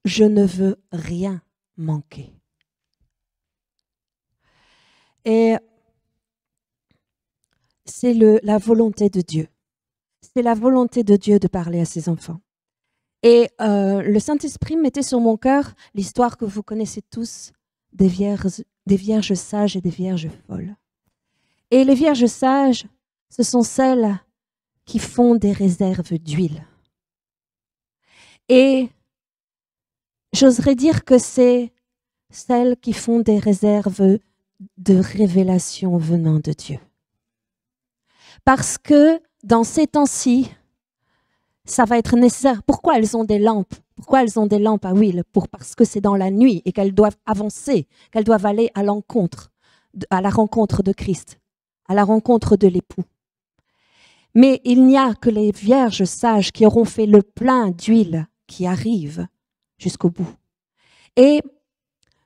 je ne veux rien manquer. Et c'est la volonté de Dieu. C'est la volonté de Dieu de parler à ses enfants. Et le Saint-Esprit mettait sur mon cœur l'histoire que vous connaissez tous des vierges sages et des vierges folles. Et les vierges sages, ce sont celles qui font des réserves d'huile. Et j'oserais dire que c'est celles qui font des réserves de révélation venant de Dieu. Parce que dans ces temps-ci, ça va être nécessaire. Pourquoi elles ont des lampes? Pourquoi elles ont des lampes à huile? Parce que c'est dans la nuit et qu'elles doivent avancer, qu'elles doivent aller à la rencontre de Christ, à la rencontre de l'époux. Mais il n'y a que les vierges sages qui auront fait le plein d'huile qui arrivent jusqu'au bout. Et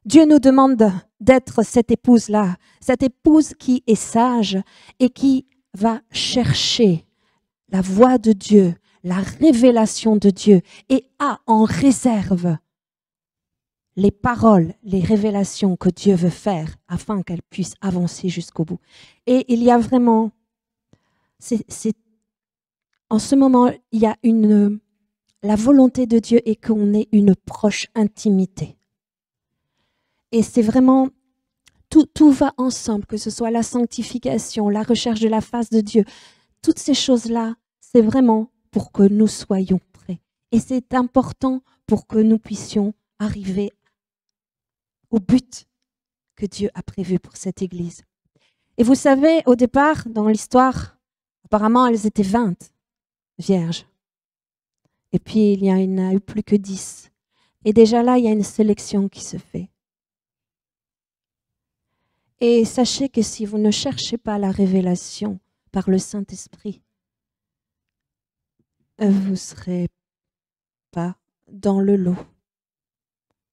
Dieu nous demande d'être cette épouse-là, cette épouse qui est sage et qui va chercher la voix de Dieu, la révélation de Dieu et a en réserve les paroles, les révélations que Dieu veut faire afin qu'elle puisse avancer jusqu'au bout. Et il y a vraiment, en ce moment, il y a la volonté de Dieu est qu'on ait une proche intimité. Et c'est vraiment, tout va ensemble, que ce soit la sanctification, la recherche de la face de Dieu. Toutes ces choses-là, c'est vraiment pour que nous soyons prêts. Et c'est important pour que nous puissions arriver au but que Dieu a prévu pour cette Église. Et vous savez, au départ, dans l'histoire, apparemment, elles étaient 20 vierges. Et puis, il n'y en a eu plus que 10. Et déjà là, il y a une sélection qui se fait. Et sachez que si vous ne cherchez pas la révélation par le Saint-Esprit, vous ne serez pas dans le lot.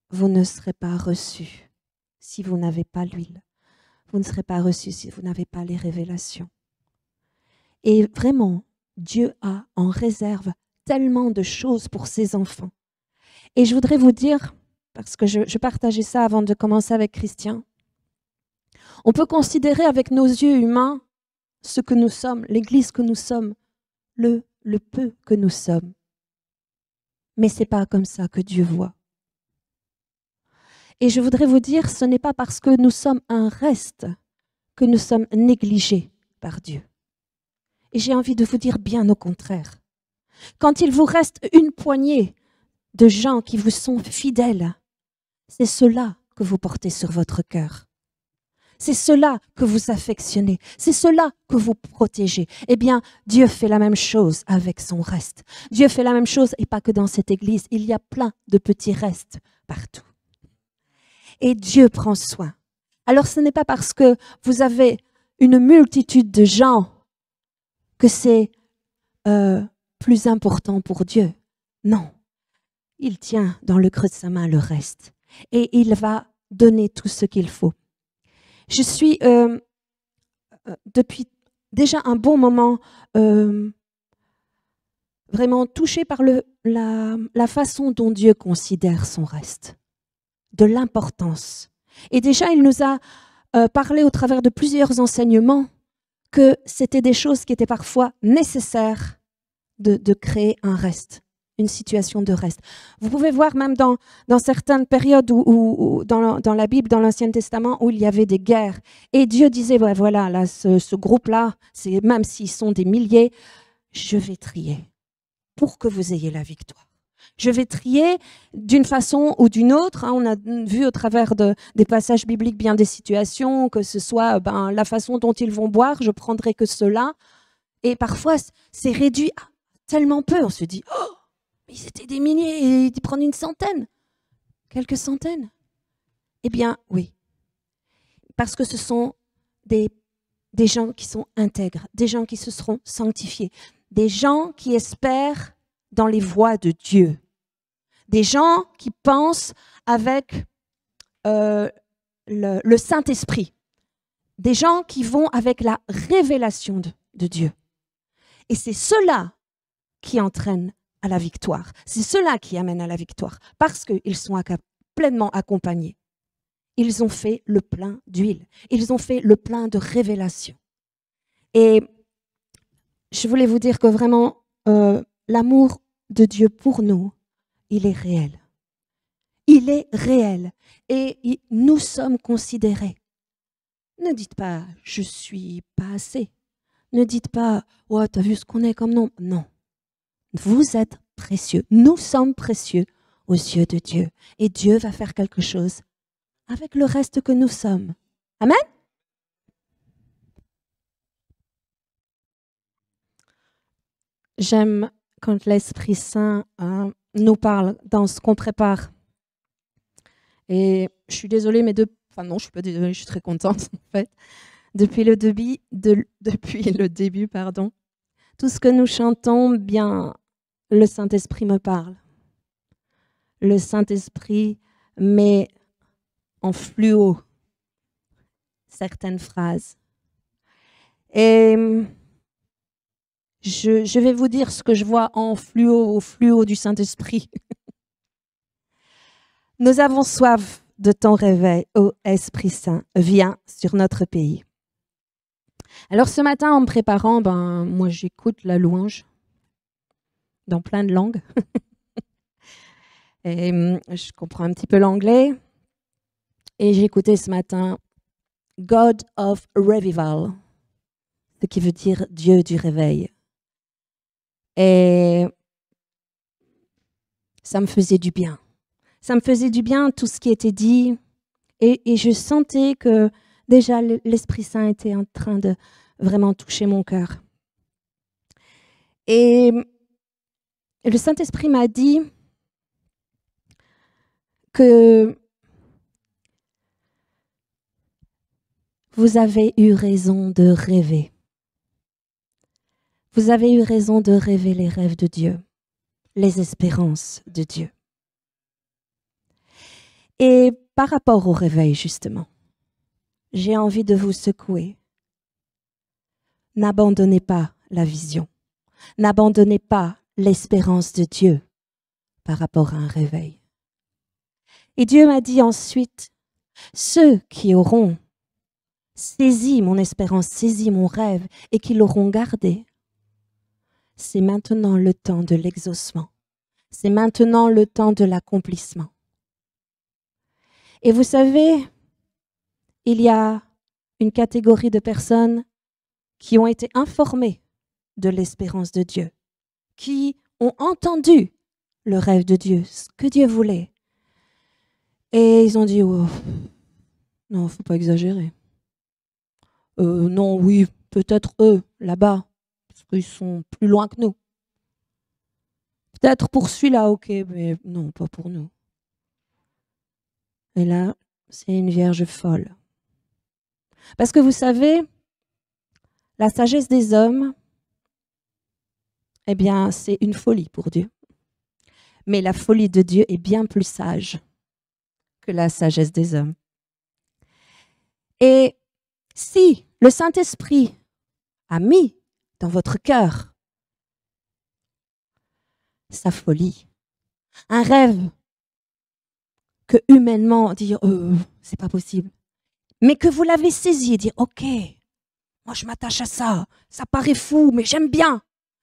Vous ne serez pas reçus si vous n'avez pas l'huile. Vous ne serez pas reçus si vous n'avez pas les révélations. Et vraiment, Dieu a en réserve tellement de choses pour ses enfants. Et je voudrais vous dire, parce que je partageais ça avant de commencer avec Christian, on peut considérer avec nos yeux humains ce que nous sommes, l'Église que nous sommes, le peu que nous sommes. Mais ce n'est pas comme ça que Dieu voit. Et je voudrais vous dire, ce n'est pas parce que nous sommes un reste que nous sommes négligés par Dieu. Et j'ai envie de vous dire bien au contraire. Quand il vous reste une poignée de gens qui vous sont fidèles, c'est cela que vous portez sur votre cœur. C'est cela que vous affectionnez, c'est cela que vous protégez. Eh bien, Dieu fait la même chose avec son reste. Dieu fait la même chose, et pas que dans cette église. Il y a plein de petits restes partout. Et Dieu prend soin. Alors, ce n'est pas parce que vous avez une multitude de gens que c'est plus important pour Dieu. Non. Il tient dans le creux de sa main le reste. Et il va donner tout ce qu'il faut. Je suis, depuis déjà un bon moment, vraiment touchée par la façon dont Dieu considère son reste, de l'importance. Et déjà, il nous a parlé au travers de plusieurs enseignements que c'était des choses qui étaient parfois nécessaires de créer un reste, une situation de reste. Vous pouvez voir même dans certaines périodes où dans la Bible, dans l'Ancien Testament, où il y avait des guerres. Et Dieu disait, ouais, voilà, là, ce groupe-là, même s'ils sont des milliers, je vais trier pour que vous ayez la victoire. Je vais trier d'une façon ou d'une autre. On a vu au travers des passages bibliques bien des situations, que ce soit la façon dont ils vont boire, je prendrai que cela. Et parfois, c'est réduit à tellement peu. On se dit, oh, ils étaient des milliers et ils prennent une centaine, quelques centaines. Eh bien, oui. Parce que ce sont des gens qui sont intègres, des gens qui se seront sanctifiés, des gens qui espèrent dans les voies de Dieu, des gens qui pensent avec le Saint-Esprit, des gens qui vont avec la révélation de Dieu. Et c'est cela qui entraîne à la victoire. C'est ceux-là qui amènent à la victoire, parce qu'ils sont pleinement accompagnés. Ils ont fait le plein d'huile. Ils ont fait le plein de révélation. Et je voulais vous dire que vraiment, l'amour de Dieu pour nous, il est réel. Il est réel. Et nous sommes considérés. Ne dites pas « je suis pas assez ». Ne dites pas « oh, t'as vu ce qu'on est comme nom ». Non. Vous êtes précieux. Nous sommes précieux aux yeux de Dieu. Et Dieu va faire quelque chose avec le reste que nous sommes. Amen? J'aime quand l'Esprit Saint nous parle dans ce qu'on prépare. Et je suis désolée, mais enfin non, je suis pas désolée, je suis très contente en fait. Depuis le début, tout ce que nous chantons, bien, le Saint-Esprit me parle. Le Saint-Esprit met en fluo certaines phrases. Et je vais vous dire ce que je vois en fluo, au fluo du Saint-Esprit. Nous avons soif de ton réveil, ô Esprit Saint, viens sur notre pays. Alors ce matin, en me préparant, moi j'écoute la louange dans plein de langues. Et je comprends un petit peu l'anglais. Et j'ai écouté ce matin God of Revival, ce qui veut dire Dieu du réveil. Et ça me faisait du bien. Ça me faisait du bien tout ce qui était dit. Et je sentais que déjà l'Esprit Saint était en train de vraiment toucher mon cœur. Et le Saint-Esprit m'a dit que vous avez eu raison de rêver. Vous avez eu raison de rêver les rêves de Dieu, les espérances de Dieu. Et par rapport au réveil, justement, j'ai envie de vous secouer. N'abandonnez pas la vision. N'abandonnez pas l'espérance de Dieu par rapport à un réveil. Et Dieu m'a dit ensuite, ceux qui auront saisi mon espérance, saisi mon rêve et qui l'auront gardé, c'est maintenant le temps de l'exaucement. C'est maintenant le temps de l'accomplissement. Et vous savez, il y a une catégorie de personnes qui ont été informées de l'espérance de Dieu, qui ont entendu le rêve de Dieu, ce que Dieu voulait. Et ils ont dit, oh, non, faut pas exagérer. Non, oui, peut-être eux, là-bas, parce qu'ils sont plus loin que nous. Peut-être pour celui-là, ok, mais non, pas pour nous. Et là, c'est une vierge folle. Parce que vous savez, la sagesse des hommes, eh bien, c'est une folie pour Dieu. Mais la folie de Dieu est bien plus sage que la sagesse des hommes. Et si le Saint-Esprit a mis dans votre cœur sa folie, un rêve que humainement, dire c'est pas possible, mais que vous l'avez saisi et dire ok, moi je m'attache à ça, ça paraît fou, mais j'aime bien,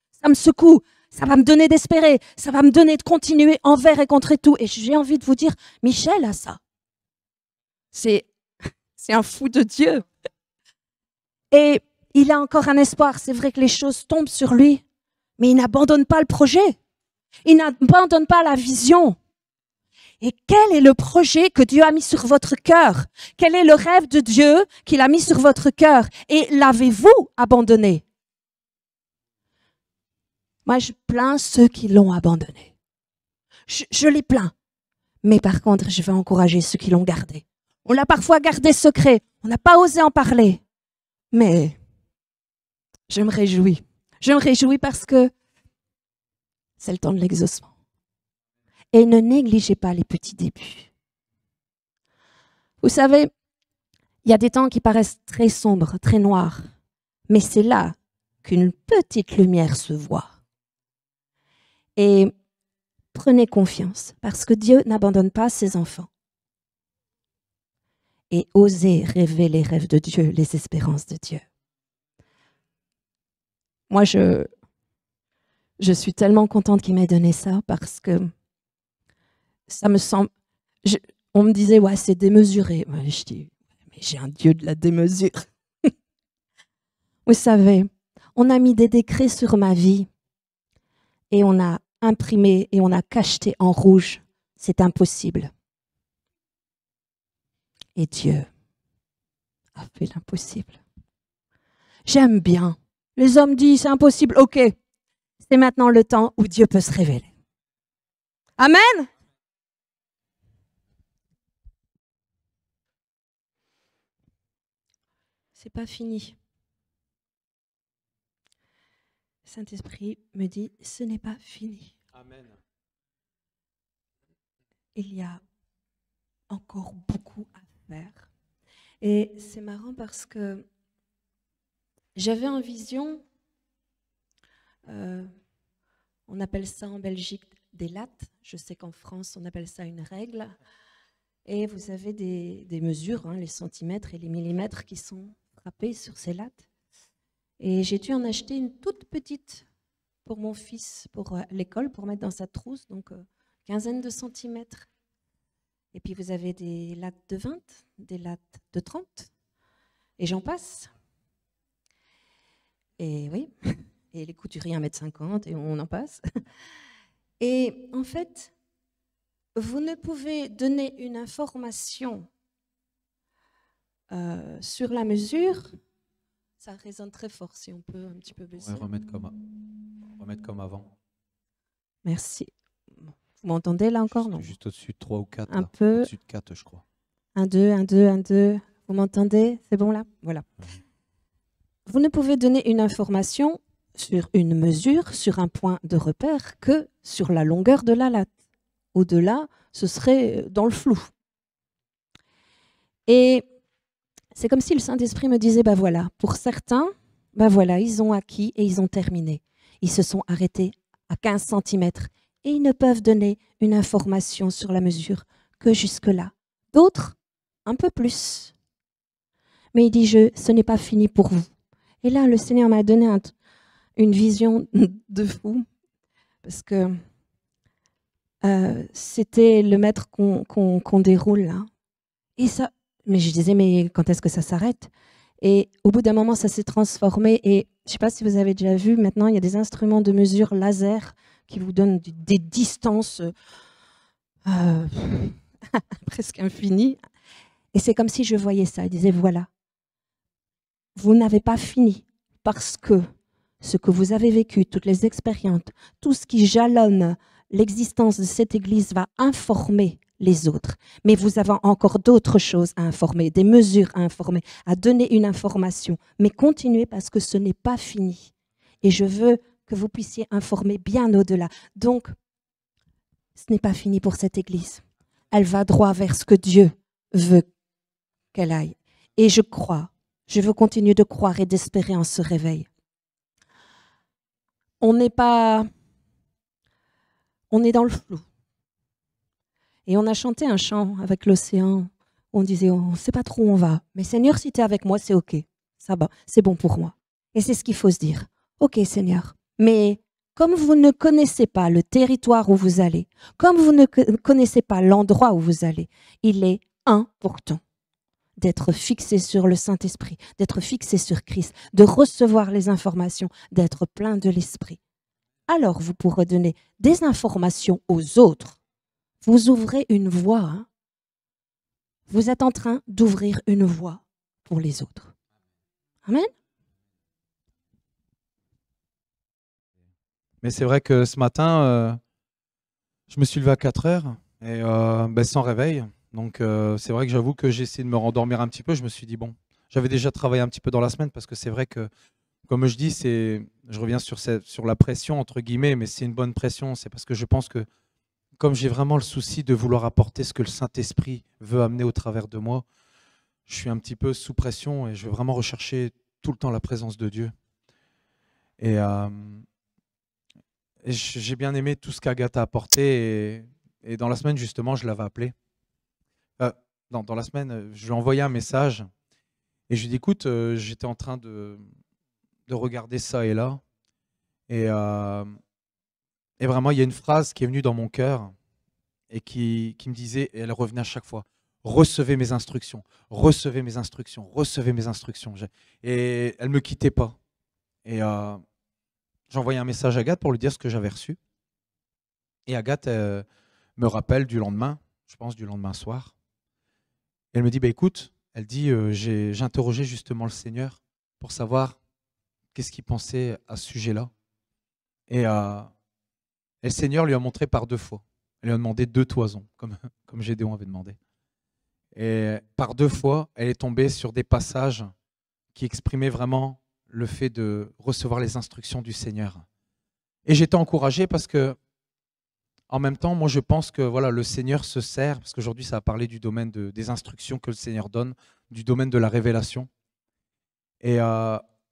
ça me secoue, ça va me donner d'espérer, ça va me donner de continuer envers et contre tout. Et j'ai envie de vous dire, Michel a ça. C'est un fou de Dieu. Et il a encore un espoir. C'est vrai que les choses tombent sur lui, mais il n'abandonne pas le projet. Il n'abandonne pas la vision. Et quel est le projet que Dieu a mis sur votre cœur? Quel est le rêve de Dieu qu'il a mis sur votre cœur? Et l'avez-vous abandonné? Moi, je plains ceux qui l'ont abandonné. Je les plains. Mais par contre, je vais encourager ceux qui l'ont gardé. On l'a parfois gardé secret. On n'a pas osé en parler. Mais je me réjouis. Je me réjouis parce que c'est le temps de l'exaucement. Et ne négligez pas les petits débuts. Vous savez, il y a des temps qui paraissent très sombres, très noirs. Mais c'est là qu'une petite lumière se voit. Et prenez confiance, parce que Dieu n'abandonne pas ses enfants. Et osez rêver les rêves de Dieu, les espérances de Dieu. Moi, je suis tellement contente qu'il m'ait donné ça, parce que ça me semble... on me disait, ouais, c'est démesuré. Ouais, je dis, mais j'ai un Dieu de la démesure. Vous savez, on a mis des décrets sur ma vie et on a imprimé et on a cacheté en rouge. C'est impossible. Et Dieu a fait l'impossible. J'aime bien. Les hommes disent, c'est impossible. OK, c'est maintenant le temps où Dieu peut se révéler. Amen. C'est pas fini. Saint-Esprit me dit, ce n'est pas fini. Amen. Il y a encore beaucoup à faire. Et c'est marrant parce que j'avais en vision, on appelle ça en Belgique des lattes. Je sais qu'en France, on appelle ça une règle. Et vous avez des mesures, les centimètres et les millimètres qui sont frappés sur ces lattes. Et j'ai dû en acheter une toute petite pour mon fils, pour l'école, pour mettre dans sa trousse, donc quinzaine de centimètres. Et puis vous avez des lattes de 20, des lattes de 30, et j'en passe. Et oui, et les couturiers 1,50 m, et on en passe. Et en fait, vous ne pouvez donner une information sur la mesure. Ça résonne très fort, si on peut un petit peu baisser. Ouais, remettre comme avant. Merci. Vous m'entendez là encore? Non. Juste au-dessus de 3 ou 4. Un peu. Au-dessus de 4, je crois. 1, 2, 1, 2, 1, 2. Vous m'entendez? C'est bon là? Voilà. Vous ne pouvez donner une information sur une mesure, sur un point de repère, que sur la longueur de la latte. Au-delà, ce serait dans le flou. Et c'est comme si le Saint-Esprit me disait, bah voilà, pour certains, bah voilà, ils ont acquis et ils ont terminé. Ils se sont arrêtés à 15 cm et ils ne peuvent donner une information sur la mesure que jusque-là. D'autres, un peu plus. Mais il dit, ce n'est pas fini pour vous. Et là, le Seigneur m'a donné une vision de fou, parce que c'était le maître qu'on déroule là. Et ça, mais je disais, mais quand est-ce que ça s'arrête? Et au bout d'un moment, ça s'est transformé. Et je ne sais pas si vous avez déjà vu, maintenant, il y a des instruments de mesure laser qui vous donnent des distances presque infinies. Et c'est comme si je voyais ça. Il disait, voilà, vous n'avez pas fini parce que ce que vous avez vécu, toutes les expériences, tout ce qui jalonne l'existence de cette Église va informer les autres. Mais vous avez encore d'autres choses à informer, des mesures à informer, à donner une information. Mais continuez parce que ce n'est pas fini. Et je veux que vous puissiez informer bien au-delà. Donc, ce n'est pas fini pour cette Église. Elle va droit vers ce que Dieu veut qu'elle aille. Et je crois, je veux continuer de croire et d'espérer en ce réveil. On est dans le flou. Et on a chanté un chant avec l'océan. On disait, on ne sait pas trop où on va. Mais Seigneur, si tu es avec moi, c'est OK. Ça va, c'est bon pour moi. Et c'est ce qu'il faut se dire. OK, Seigneur. Mais comme vous ne connaissez pas le territoire où vous allez, comme vous ne connaissez pas l'endroit où vous allez, il est important d'être fixé sur le Saint-Esprit, d'être fixé sur Christ, de recevoir les informations, d'être plein de l'Esprit. Alors vous pourrez donner des informations aux autres. Vous ouvrez une voie. Hein? Vous êtes en train d'ouvrir une voie pour les autres. Amen. Mais c'est vrai que ce matin, je me suis levé à 4 heures et sans réveil. Donc c'est vrai que j'avoue que j'ai essayé de me rendormir un petit peu. Je me suis dit, bon, j'avais déjà travaillé un petit peu dans la semaine parce que c'est vrai que, comme je dis, je reviens sur la pression, entre guillemets, mais c'est une bonne pression. C'est parce que je pense que comme j'ai vraiment le souci de vouloir apporter ce que le Saint-Esprit veut amener au travers de moi, je suis un petit peu sous pression et je veux vraiment rechercher tout le temps la présence de Dieu. Et Et j'ai bien aimé tout ce qu'Agathe a apporté. Et dans la semaine, justement, je l'avais appelé. Dans la semaine, je lui ai envoyé un message. Et je lui ai dit, écoute, j'étais en train de regarder ça et là. Et, euh, et vraiment, il y a une phrase qui est venue dans mon cœur et qui me disait, et elle revenait à chaque fois, recevez mes instructions, recevez mes instructions, recevez mes instructions. Et elle ne me quittait pas. Et j'ai envoyé un message à Agathe pour lui dire ce que j'avais reçu. Et Agathe me rappelle du lendemain, je pense du lendemain soir. Et elle me dit, bah, écoute, elle dit, j'ai interrogé justement le Seigneur pour savoir qu'est-ce qu'il pensait à ce sujet-là. Et le Seigneur lui a montré par 2 fois. Elle lui a demandé 2 toisons, comme Gédéon avait demandé. Et par 2 fois, elle est tombée sur des passages qui exprimaient vraiment le fait de recevoir les instructions du Seigneur. Et j'étais encouragé parce que, en même temps, moi je pense que voilà, le Seigneur se sert, parce qu'aujourd'hui ça a parlé du domaine des instructions que le Seigneur donne, du domaine de la révélation. Et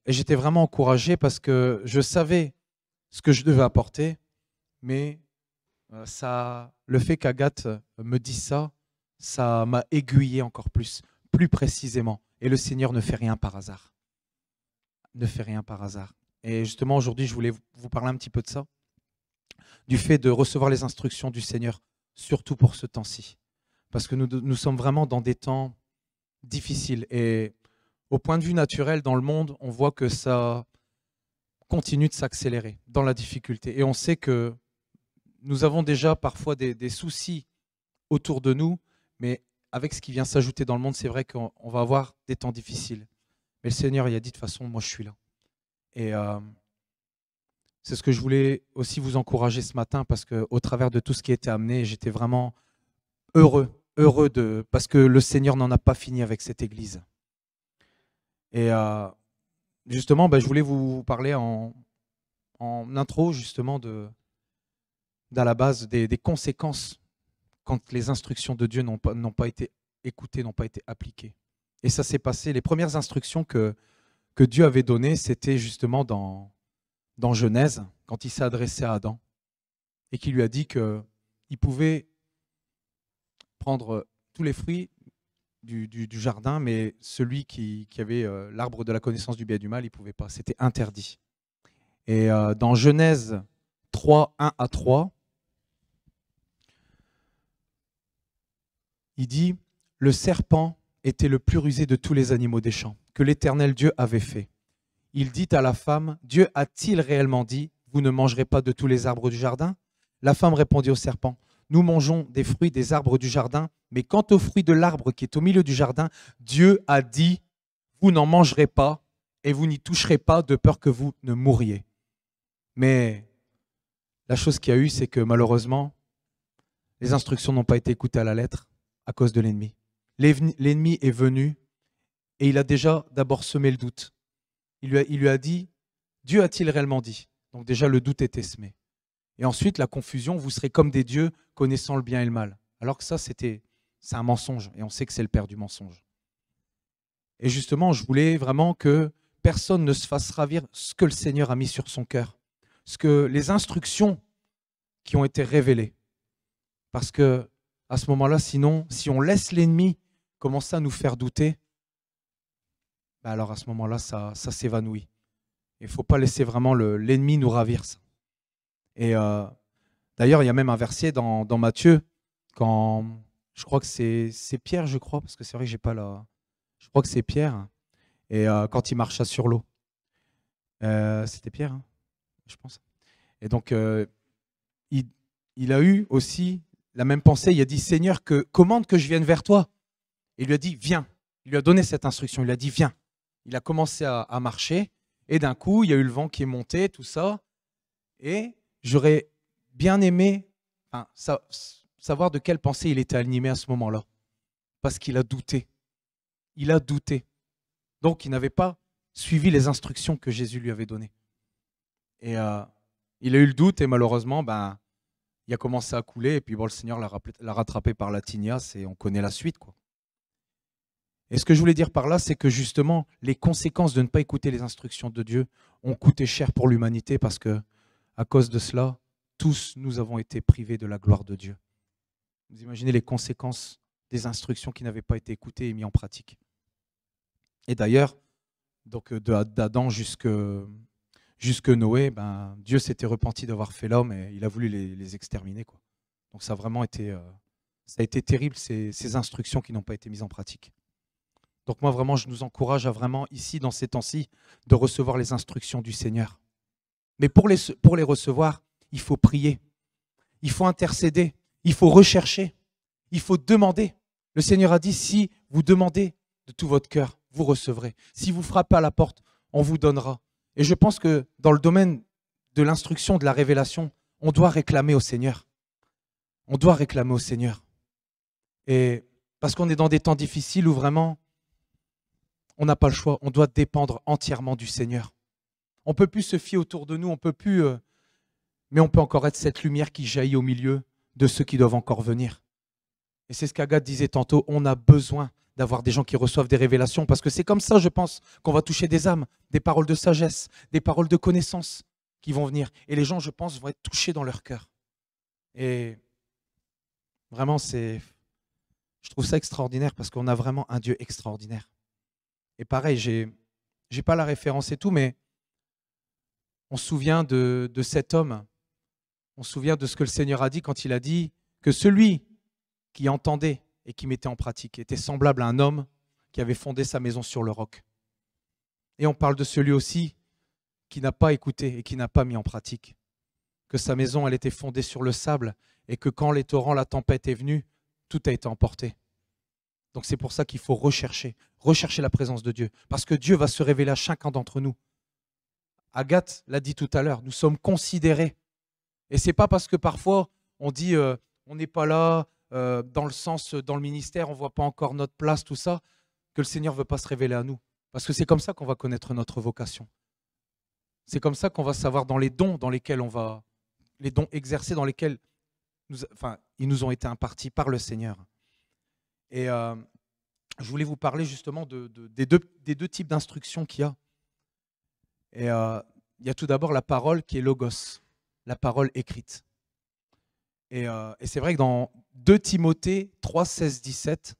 j'étais vraiment encouragé parce que je savais ce que je devais apporter, mais le fait qu'Agathe me dise ça, ça m'a aiguillé encore plus précisément. Et le Seigneur ne fait rien par hasard. Ne fait rien par hasard. Et justement, aujourd'hui, je voulais vous parler un petit peu de ça, du fait de recevoir les instructions du Seigneur, surtout pour ce temps-ci. Parce que nous sommes vraiment dans des temps difficiles. Et au point de vue naturel, dans le monde, on voit que ça continue de s'accélérer dans la difficulté. Et on sait que nous avons déjà parfois des soucis autour de nous, mais avec ce qui vient s'ajouter dans le monde, c'est vrai qu'on va avoir des temps difficiles. Mais le Seigneur, il a dit de toute façon, moi je suis là. Et c'est ce que je voulais aussi vous encourager ce matin, parce qu'au travers de tout ce qui a été amené, j'étais vraiment heureux parce que le Seigneur n'en a pas fini avec cette Église. Et justement, je voulais vous parler en intro, justement, d'à la base des conséquences quand les instructions de Dieu n'ont pas été écoutées, n'ont pas été appliquées. Et ça s'est passé, les premières instructions que Dieu avait données, c'était justement dans Genèse, quand il s'est adressé à Adam, et qui lui a dit qu'il pouvait prendre tous les fruits du jardin, mais celui qui avait l'arbre de la connaissance du bien et du mal, il ne pouvait pas, c'était interdit. Et dans Genèse 3, 1 à 3, il dit « Le serpent était le plus rusé de tous les animaux des champs que l'Éternel Dieu avait fait. Il dit à la femme, Dieu a-t-il réellement dit, vous ne mangerez pas de tous les arbres du jardin? La femme répondit au serpent, nous mangeons des fruits des arbres du jardin, mais quant aux fruits de l'arbre qui est au milieu du jardin, Dieu a dit, vous n'en mangerez pas et vous n'y toucherez pas de peur que vous ne mouriez. Mais la chose qu'il y a eu, c'est que malheureusement, les instructions n'ont pas été écoutées à la lettre à cause de l'ennemi. L'ennemi est venu et il a déjà d'abord semé le doute. Il lui a dit, Dieu a-t-il réellement dit? Donc déjà le doute était semé. Et ensuite la confusion, vous serez comme des dieux connaissant le bien et le mal. Alors que ça, c'est un mensonge et on sait que c'est le père du mensonge. Et justement, je voulais vraiment que personne ne se fasse ravir ce que le Seigneur a mis sur son cœur, les instructions qui ont été révélées. Parce que à ce moment-là, sinon, si on laisse l'ennemi commencer à nous faire douter, alors à ce moment-là, ça s'évanouit. Il ne faut pas laisser vraiment l'ennemi nous ravir ça. Et d'ailleurs, il y a même un verset dans Matthieu, quand je crois que c'est Pierre, parce que c'est vrai que j'ai pas la. Je crois que c'est Pierre, et quand il marcha sur l'eau. C'était Pierre, hein, je pense. Et donc, il a eu aussi la même pensée. Il a dit, Seigneur, commande que je vienne vers toi. Et il lui a dit, viens. Il lui a donné cette instruction. Il lui a dit, viens. Il a commencé à marcher. Et d'un coup, il y a eu le vent qui est monté, tout ça. Et j'aurais bien aimé savoir de quelle pensée il était animé à ce moment-là. Parce qu'il a douté. Il a douté. Donc, il n'avait pas suivi les instructions que Jésus lui avait données. Et il a eu le doute et malheureusement, il a commencé à couler. Et puis, le Seigneur l'a rattrapé par la tignasse et on connaît la suite, quoi. Et ce que je voulais dire par là, c'est que justement, les conséquences de ne pas écouter les instructions de Dieu ont coûté cher pour l'humanité parce que, à cause de cela, tous nous avons été privés de la gloire de Dieu. Vous imaginez les conséquences des instructions qui n'avaient pas été écoutées et mises en pratique. Et d'ailleurs, donc d'Adam jusque Noé, Dieu s'était repenti d'avoir fait l'homme et il a voulu les exterminer, quoi. Donc ça a vraiment été, ça a été terrible, ces instructions qui n'ont pas été mises en pratique. Donc moi vraiment, je nous encourage à vraiment, ici, dans ces temps-ci, de recevoir les instructions du Seigneur. Mais pour les recevoir, il faut prier, il faut intercéder, il faut rechercher, il faut demander. Le Seigneur a dit, si vous demandez de tout votre cœur, vous recevrez. Si vous frappez à la porte, on vous donnera. Et je pense que dans le domaine de l'instruction, de la révélation, on doit réclamer au Seigneur. On doit réclamer au Seigneur. Et parce qu'on est dans des temps difficiles où vraiment, on n'a pas le choix. On doit dépendre entièrement du Seigneur. On ne peut plus se fier autour de nous, on peut plus, mais on peut encore être cette lumière qui jaillit au milieu de ceux qui doivent encore venir. Et c'est ce qu'Agathe disait tantôt, on a besoin d'avoir des gens qui reçoivent des révélations, parce que c'est comme ça, je pense, qu'on va toucher des âmes, des paroles de sagesse, des paroles de connaissance qui vont venir. Et les gens, je pense, vont être touchés dans leur cœur. Et vraiment, je trouve ça extraordinaire, parce qu'on a vraiment un Dieu extraordinaire. Et pareil, j'ai pas la référence et tout, mais on se souvient de cet homme, on se souvient de ce que le Seigneur a dit quand il a dit que celui qui entendait et qui mettait en pratique était semblable à un homme qui avait fondé sa maison sur le roc. Et on parle de celui aussi qui n'a pas écouté et qui n'a pas mis en pratique, que sa maison, elle était fondée sur le sable et que quand les torrents, la tempête est venue, tout a été emporté. Donc c'est pour ça qu'il faut rechercher la présence de Dieu, parce que Dieu va se révéler à chacun d'entre nous. Agathe l'a dit tout à l'heure, nous sommes considérés. Et ce n'est pas parce que parfois on dit on n'est pas là, dans le sens, dans le ministère, on ne voit pas encore notre place, tout ça, que le Seigneur ne veut pas se révéler à nous. Parce que c'est comme ça qu'on va connaître notre vocation. C'est comme ça qu'on va savoir dans les dons dans lesquels les dons exercés dans lesquels ils nous ont été impartis par le Seigneur. Et je voulais vous parler justement des deux types d'instructions qu'il y a. Et il y a tout d'abord la parole qui est logos, la parole écrite. Et c'est vrai que dans 2 Timothée 3, 16, 17,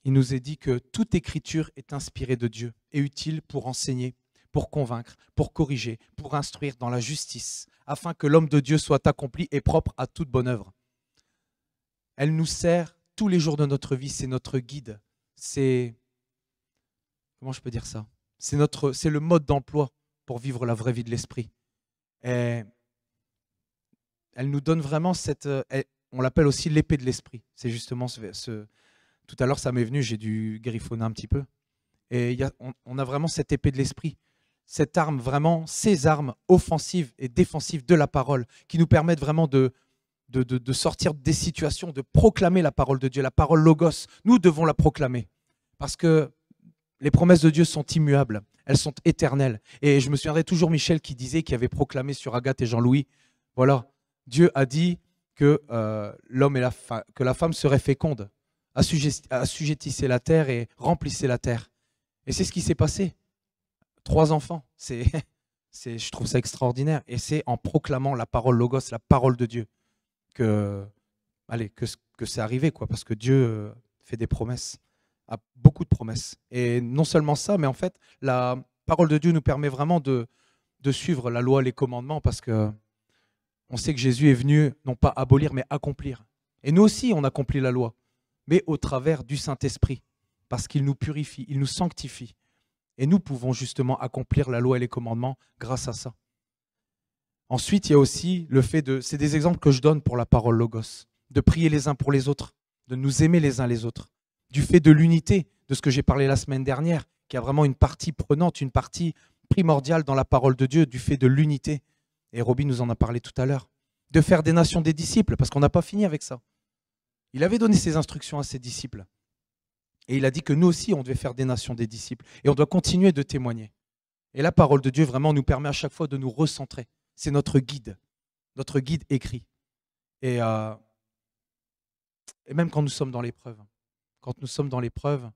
il nous est dit que toute écriture est inspirée de Dieu et utile pour enseigner, pour convaincre, pour corriger, pour instruire dans la justice, afin que l'homme de Dieu soit accompli et propre à toute bonne œuvre. Elle nous sert tous les jours de notre vie, c'est notre guide, comment je peux dire ça? C'est le mode d'emploi pour vivre la vraie vie de l'esprit. Et elle nous donne vraiment on l'appelle aussi l'épée de l'esprit. C'est justement tout à l'heure, ça m'est venu, j'ai dû griffonner un petit peu. Et on a vraiment cette épée de l'esprit, cette arme, vraiment, ces armes offensives et défensives de la parole, qui nous permettent vraiment de sortir des situations, de proclamer la parole de Dieu, la parole logos. Nous devons la proclamer, parce que les promesses de Dieu sont immuables, elles sont éternelles. Et je me souviendrai toujours Michel qui avait proclamé sur Agathe et Jean-Louis, voilà, Dieu a dit que que la femme serait féconde, assujettissait la terre et remplissait la terre. Et c'est ce qui s'est passé. 3 enfants, je trouve ça extraordinaire. Et c'est en proclamant la parole logos, la parole de Dieu, que c'est arrivé, quoi, parce que Dieu fait des promesses. A beaucoup de promesses. Et non seulement ça, mais en fait, la parole de Dieu nous permet vraiment de suivre la loi, les commandements, parce que on sait que Jésus est venu non pas abolir, mais accomplir. Et nous aussi, on accomplit la loi, mais au travers du Saint-Esprit, parce qu'il nous purifie, il nous sanctifie. Et nous pouvons justement accomplir la loi et les commandements grâce à ça. Ensuite, il y a aussi le fait c'est des exemples que je donne pour la parole logos, de prier les uns pour les autres, de nous aimer les uns les autres, du fait de l'unité, de ce que j'ai parlé la semaine dernière, qui a vraiment une partie prenante, une partie primordiale dans la parole de Dieu, du fait de l'unité. Et Roby nous en a parlé tout à l'heure. De faire des nations des disciples, parce qu'on n'a pas fini avec ça. Il avait donné ses instructions à ses disciples. Et il a dit que nous aussi, on devait faire des nations des disciples. Et on doit continuer de témoigner. Et la parole de Dieu vraiment nous permet à chaque fois de nous recentrer. C'est notre guide écrit. Et même quand nous sommes dans l'épreuve. Quand nous sommes dans l'épreuve,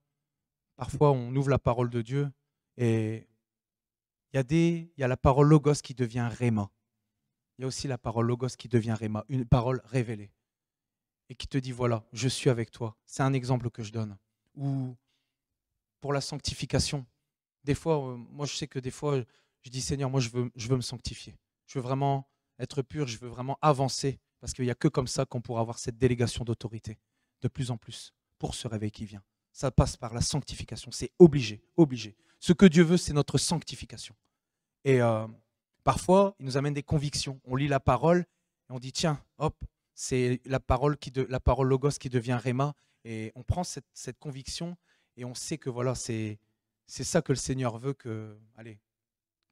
parfois on ouvre la parole de Dieu et Il y a la parole logos qui devient réma. Il y a aussi la parole logos qui devient réma, une parole révélée. Et qui te dit, voilà, je suis avec toi. C'est un exemple que je donne. Ou pour la sanctification. Des fois, moi je sais que des fois, je dis, Seigneur, moi je veux me sanctifier. Je veux vraiment être pur, je veux vraiment avancer. Parce qu'il n'y a que comme ça qu'on pourra avoir cette délégation d'autorité. De plus en plus, pour ce réveil qui vient. Ça passe par la sanctification. C'est obligé, obligé. Ce que Dieu veut, c'est notre sanctification. Et parfois, il nous amène des convictions. On lit la parole et on dit, tiens, hop, c'est la parole logos qui devient réma. Et on prend cette conviction et on sait que voilà, c'est ça que le Seigneur veut que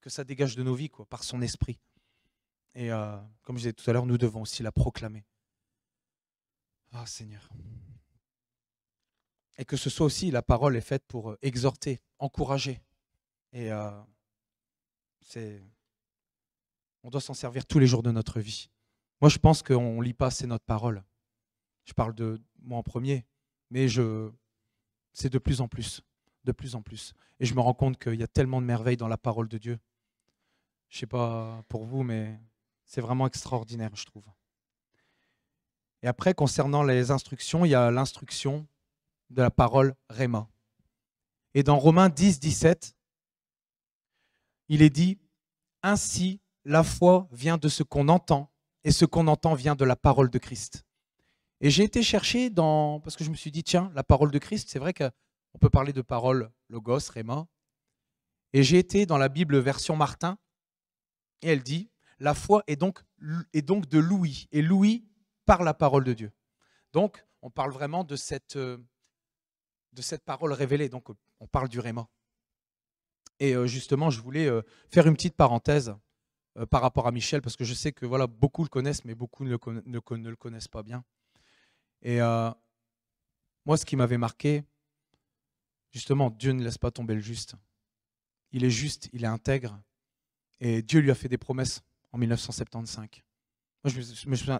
ça dégage de nos vies, quoi, par son esprit. Et comme je disais tout à l'heure, nous devons aussi la proclamer. Ah Seigneur. Et que ce soit aussi, la parole est faite pour exhorter, encourager. Et on doit s'en servir tous les jours de notre vie. Moi, je pense qu'on ne lit pas assez notre parole. Je parle de moi en premier, mais c'est de plus en plus, de plus en plus. Et je me rends compte qu'il y a tellement de merveilles dans la parole de Dieu. Je ne sais pas pour vous, mais c'est vraiment extraordinaire, je trouve. Et après, concernant les instructions, il y a l'instruction de la parole réma. Et dans Romains 10, 17, il est dit, « Ainsi, la foi vient de ce qu'on entend, et ce qu'on entend vient de la parole de Christ. » Et j'ai été chercher parce que je me suis dit, tiens, la parole de Christ, c'est vrai qu'on peut parler de parole logos, réma. Et j'ai été dans la Bible version Martin, et elle dit, la foi est donc de l'ouïe, et l'ouïe par la parole de Dieu. Donc, on parle vraiment de cette parole révélée, donc on parle du réma. Et justement, je voulais faire une petite parenthèse par rapport à Michel, parce que je sais que voilà, beaucoup le connaissent, mais beaucoup ne le connaissent pas bien. Et moi, ce qui m'avait marqué, justement, Dieu ne laisse pas tomber le juste. Il est juste, il est intègre, et Dieu lui a fait des promesses en 1975. Moi,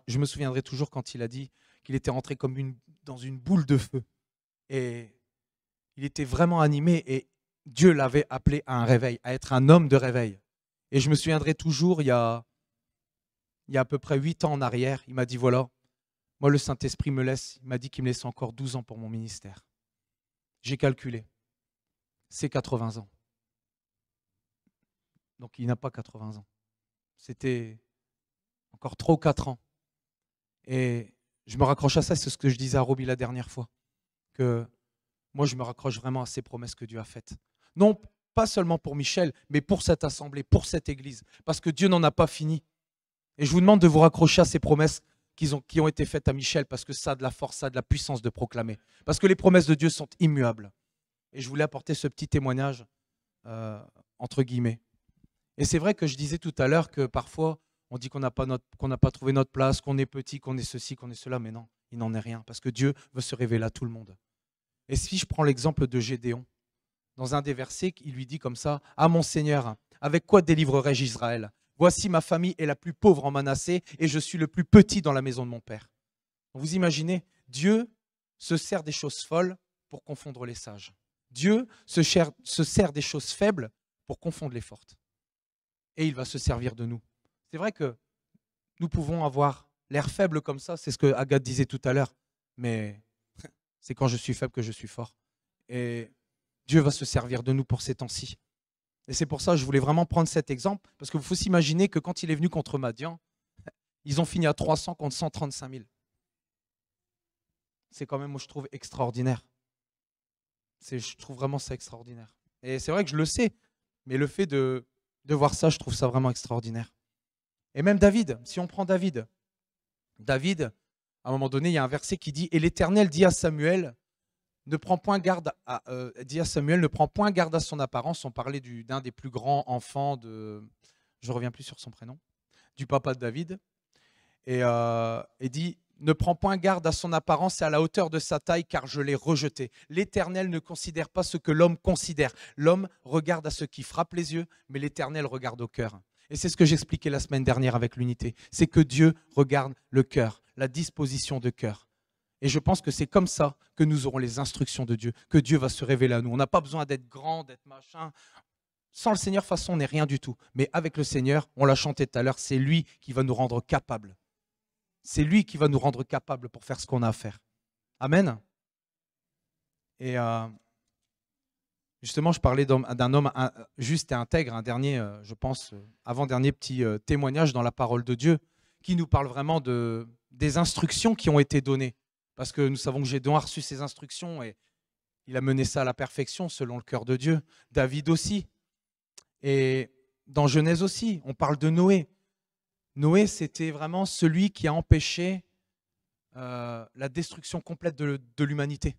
je me souviendrai toujours quand il a dit qu'il était rentré comme dans une boule de feu. Et il était vraiment animé, et Dieu l'avait appelé à un réveil, à être un homme de réveil. Et je me souviendrai toujours, il y a à peu près 8 ans en arrière, il m'a dit, voilà, moi le Saint-Esprit il m'a dit qu'il me laissait encore 12 ans pour mon ministère. J'ai calculé, c'est 80 ans. Donc il n'a pas 80 ans. C'était encore 3 ou 4 ans. Et je me raccroche à ça, c'est ce que je disais à Roby la dernière fois, que moi je me raccroche vraiment à ces promesses que Dieu a faites. Non, pas seulement pour Michel, mais pour cette assemblée, pour cette église, parce que Dieu n'en a pas fini. Et je vous demande de vous raccrocher à ces promesses qui ont été faites à Michel, parce que ça a de la force, ça a de la puissance de proclamer. Parce que les promesses de Dieu sont immuables. Et je voulais apporter ce petit témoignage, entre guillemets. Et c'est vrai que je disais tout à l'heure que parfois, on dit qu'on n'a pas trouvé notre place, qu'on est petit, qu'on est ceci, qu'on est cela, mais non, il n'en est rien, parce que Dieu veut se révéler à tout le monde. Et si je prends l'exemple de Gédéon, dans un des versets, il lui dit comme ça, « Ah mon Seigneur, avec quoi délivrerai-je Israël ? Voici ma famille est la plus pauvre en Manassé, et je suis le plus petit dans la maison de mon père. » Vous imaginez, Dieu se sert des choses folles pour confondre les sages. Dieu se sert des choses faibles pour confondre les fortes. Et il va se servir de nous. C'est vrai que nous pouvons avoir l'air faible comme ça, c'est ce que Agathe disait tout à l'heure, mais c'est quand je suis faible que je suis fort. Et Dieu va se servir de nous pour ces temps-ci. Et c'est pour ça que je voulais vraiment prendre cet exemple, parce qu'il faut s'imaginer que quand il est venu contre Madian, ils ont fini à 300 contre 135 000. C'est quand même, moi, je trouve extraordinaire. Je trouve vraiment ça extraordinaire. Et c'est vrai que je le sais, mais le fait de voir ça, je trouve ça vraiment extraordinaire. Et même David, si on prend David, à un moment donné, il y a un verset qui dit « Et l'Éternel dit à Samuel, ne prends point garde à son apparence. » On parlait d'un des plus grands enfants je ne reviens plus sur son prénom, du papa de David. Et dit, ne prends point garde à son apparence et à la hauteur de sa taille, car je l'ai rejeté. L'Éternel ne considère pas ce que l'homme considère. L'homme regarde à ce qui frappe les yeux, mais l'Éternel regarde au cœur. Et c'est ce que j'expliquais la semaine dernière avec l'unité. C'est que Dieu regarde le cœur, la disposition de cœur. Et je pense que c'est comme ça que nous aurons les instructions de Dieu, que Dieu va se révéler à nous. On n'a pas besoin d'être grand, d'être machin. Sans le Seigneur, de toute façon, on n'est rien du tout. Mais avec le Seigneur, on l'a chanté tout à l'heure, c'est lui qui va nous rendre capables. C'est lui qui va nous rendre capables pour faire ce qu'on a à faire. Amen. Et justement, je parlais d'un homme juste et intègre, un dernier, je pense, avant-dernier petit témoignage dans la parole de Dieu, qui nous parle vraiment des instructions qui ont été données. Parce que nous savons que Gédéon a reçu ces instructions et il a mené ça à la perfection selon le cœur de Dieu. David aussi. Et dans Genèse aussi, on parle de Noé. Noé, c'était vraiment celui qui a empêché la destruction complète de l'humanité.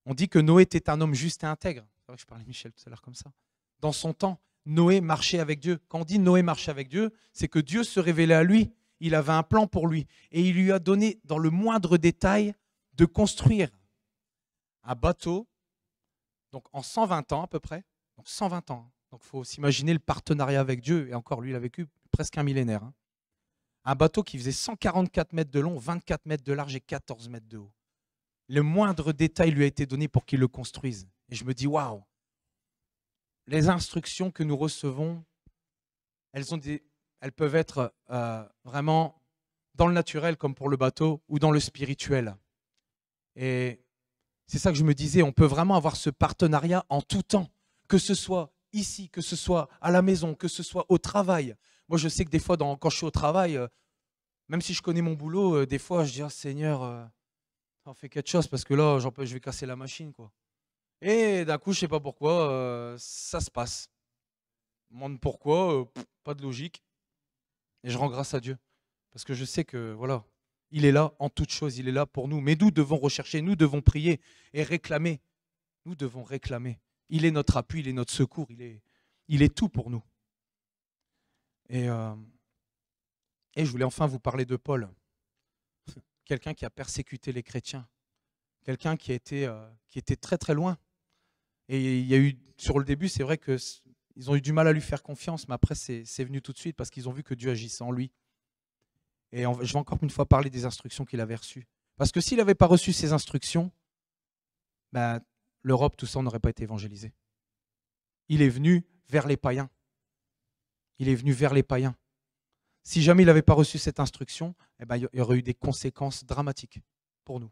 On dit que Noé était un homme juste et intègre. C'est vrai que je parlais à Michel tout à l'heure comme ça. Dans son temps, Noé marchait avec Dieu. Quand on dit Noé marchait avec Dieu, c'est que Dieu se révélait à lui. Il avait un plan pour lui. Et il lui a donné, dans le moindre détail, de construire un bateau, donc en 120 ans à peu près. Donc 120 ans. Donc il faut s'imaginer le partenariat avec Dieu. Et encore, lui, il a vécu presque un millénaire. Un bateau qui faisait 144 mètres de long, 24 mètres de large et 14 mètres de haut. Le moindre détail lui a été donné pour qu'il le construise. Et je me dis, waouh, les instructions que nous recevons, elles peuvent être vraiment dans le naturel comme pour le bateau ou dans le spirituel. Et c'est ça que je me disais, on peut vraiment avoir ce partenariat en tout temps, que ce soit ici, que ce soit à la maison, que ce soit au travail. Moi, je sais que des fois, quand je suis au travail, même si je connais mon boulot, des fois, je dis, oh, Seigneur, on fait quelque chose parce que là, je vais casser la machine, quoi. Et d'un coup, je ne sais pas pourquoi, ça se passe. Je me demande pourquoi, pas de logique. Et je rends grâce à Dieu. Parce que je sais que, voilà, il est là en toutes choses, il est là pour nous. Mais nous devons rechercher, nous devons prier et réclamer. Nous devons réclamer. Il est notre appui, il est notre secours, il est tout pour nous. Et je voulais enfin vous parler de Paul. Quelqu'un qui a persécuté les chrétiens. Quelqu'un qui était très très loin. Et il y a eu, sur le début, c'est vrai qu'ils ont eu du mal à lui faire confiance, mais après, c'est venu tout de suite parce qu'ils ont vu que Dieu agissait en lui. Et je vais encore une fois parler des instructions qu'il avait reçues. Parce que s'il n'avait pas reçu ces instructions, ben, l'Europe, tout ça, n'aurait pas été évangélisé. Il est venu vers les païens. Il est venu vers les païens. Si jamais il n'avait pas reçu cette instruction, eh ben, il y aurait eu des conséquences dramatiques pour nous.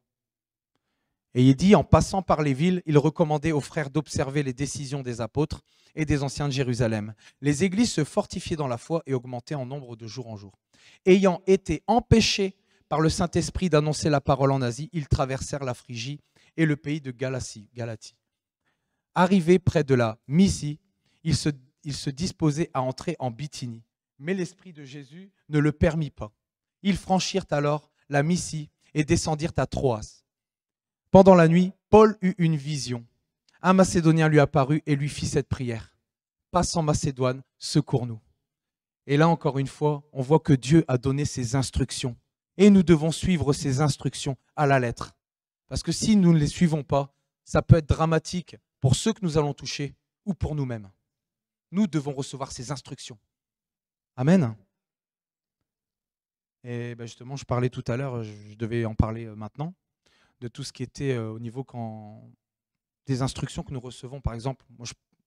Et il dit, en passant par les villes, il recommandait aux frères d'observer les décisions des apôtres et des anciens de Jérusalem. Les églises se fortifiaient dans la foi et augmentaient en nombre de jour en jour. Ayant été empêchés par le Saint-Esprit d'annoncer la parole en Asie, ils traversèrent la Phrygie et le pays de Galatie. Arrivés près de la Mysie, ils se disposaient à entrer en Bithynie. Mais l'Esprit de Jésus ne le permit pas. Ils franchirent alors la Mysie et descendirent à Troas. Pendant la nuit, Paul eut une vision. Un Macédonien lui apparut et lui fit cette prière. « Passe en Macédoine, secours-nous. » Et là, encore une fois, on voit que Dieu a donné ses instructions. Et nous devons suivre ces instructions à la lettre. Parce que si nous ne les suivons pas, ça peut être dramatique pour ceux que nous allons toucher ou pour nous-mêmes. Nous devons recevoir ces instructions. Amen. Et ben justement, je parlais tout à l'heure, je devais en parler maintenant, de tout ce qui était au niveau des instructions que nous recevons. Par exemple, moi,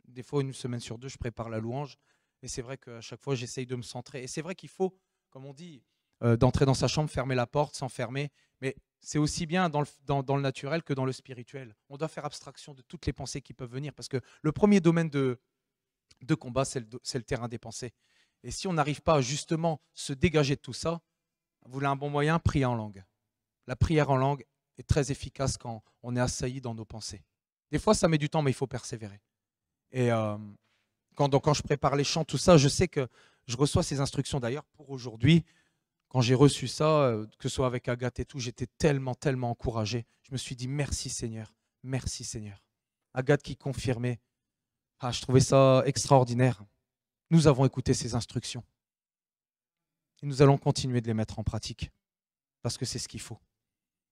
des fois, une semaine sur deux, je prépare la louange. Et c'est vrai qu'à chaque fois, j'essaye de me centrer. Et c'est vrai qu'il faut, comme on dit, d'entrer dans sa chambre, fermer la porte, s'enfermer. Mais c'est aussi bien dans le naturel que dans le spirituel. On doit faire abstraction de toutes les pensées qui peuvent venir. Parce que le premier domaine de combat, c'est le terrain des pensées. Et si on n'arrive pas à justement se dégager de tout ça, vous voulez un bon moyen, prier en langue. La prière en langue est très efficace quand on est assailli dans nos pensées. Des fois, ça met du temps, mais il faut persévérer. Et quand je prépare les chants, tout ça, je sais que je reçois ces instructions. D'ailleurs, pour aujourd'hui, quand j'ai reçu ça, que ce soit avec Agathe et tout, j'étais tellement, tellement encouragé. Je me suis dit, merci Seigneur, merci Seigneur. Agathe qui confirmait. Je trouvais ça extraordinaire. Nous avons écouté ces instructions. Et nous allons continuer de les mettre en pratique. Parce que c'est ce qu'il faut.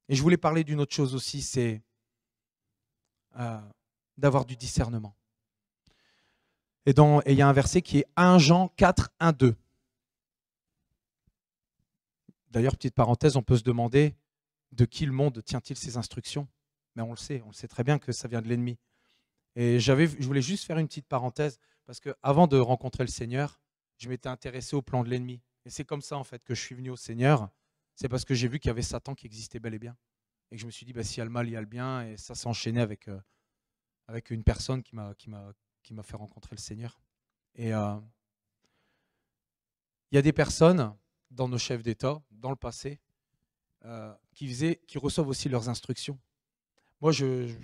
Et je voulais parler d'une autre chose aussi, c'est d'avoir du discernement. Et il y a un verset qui est 1 Jean 4, 1, 2. D'ailleurs, petite parenthèse, on peut se demander de qui le monde tient-il ces instructions. Mais on le sait très bien que ça vient de l'ennemi. Et je voulais juste faire une petite parenthèse. Parce qu'avant de rencontrer le Seigneur, je m'étais intéressé au plan de l'ennemi. Et c'est comme ça, en fait, que je suis venu au Seigneur. C'est parce que j'ai vu qu'il y avait Satan qui existait bel et bien. Et que je me suis dit, bah, s'il y a le mal, il y a le bien. Et ça s'est enchaîné avec une personne qui m'a fait rencontrer le Seigneur. Et il y a des personnes dans nos chefs d'État, dans le passé, qui reçoivent aussi leurs instructions. Moi,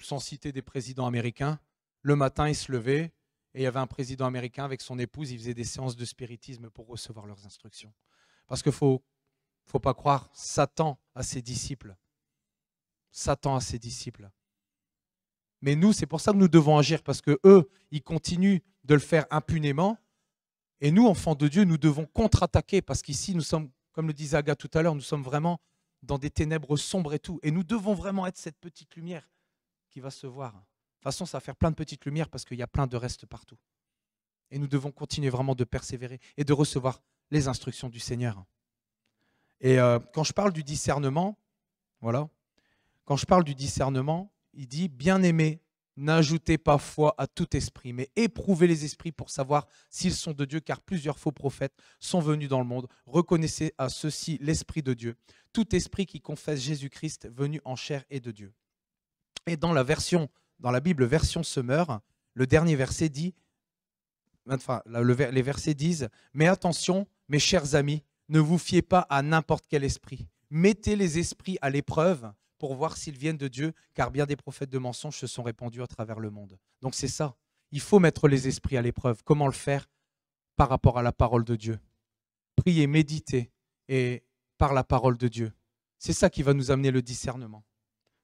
sans citer des présidents américains, le matin, ils se levaient et il y avait un président américain avec son épouse, ils faisaient des séances de spiritisme pour recevoir leurs instructions. Parce qu'il ne faut pas croire, Satan a ses disciples. Satan a ses disciples. Mais nous, c'est pour ça que nous devons agir, parce que eux, ils continuent de le faire impunément. Et nous, enfants de Dieu, nous devons contre-attaquer, parce qu'ici, nous sommes, comme le disait Aga tout à l'heure, nous sommes vraiment dans des ténèbres sombres et tout. Et nous devons vraiment être cette petite lumière qui va se voir. De toute façon, ça va faire plein de petites lumières parce qu'il y a plein de restes partout. Et nous devons continuer vraiment de persévérer et de recevoir les instructions du Seigneur. Et quand je parle du discernement, voilà, quand je parle du discernement, il dit, bien-aimés, n'ajoutez pas foi à tout esprit, mais éprouvez les esprits pour savoir s'ils sont de Dieu, car plusieurs faux prophètes sont venus dans le monde. Reconnaissez à ceux-ci l'Esprit de Dieu. Tout esprit qui confesse Jésus-Christ venu en chair est de Dieu. Et dans la Bible, version Semeur, le dernier verset dit, les versets disent, mais attention, mes chers amis, ne vous fiez pas à n'importe quel esprit. Mettez les esprits à l'épreuve pour voir s'ils viennent de Dieu, car bien des prophètes de mensonges se sont répandus à travers le monde. Donc c'est ça, il faut mettre les esprits à l'épreuve. Comment le faire? Par rapport à la parole de Dieu. Prier, méditer et par la parole de Dieu. C'est ça qui va nous amener le discernement.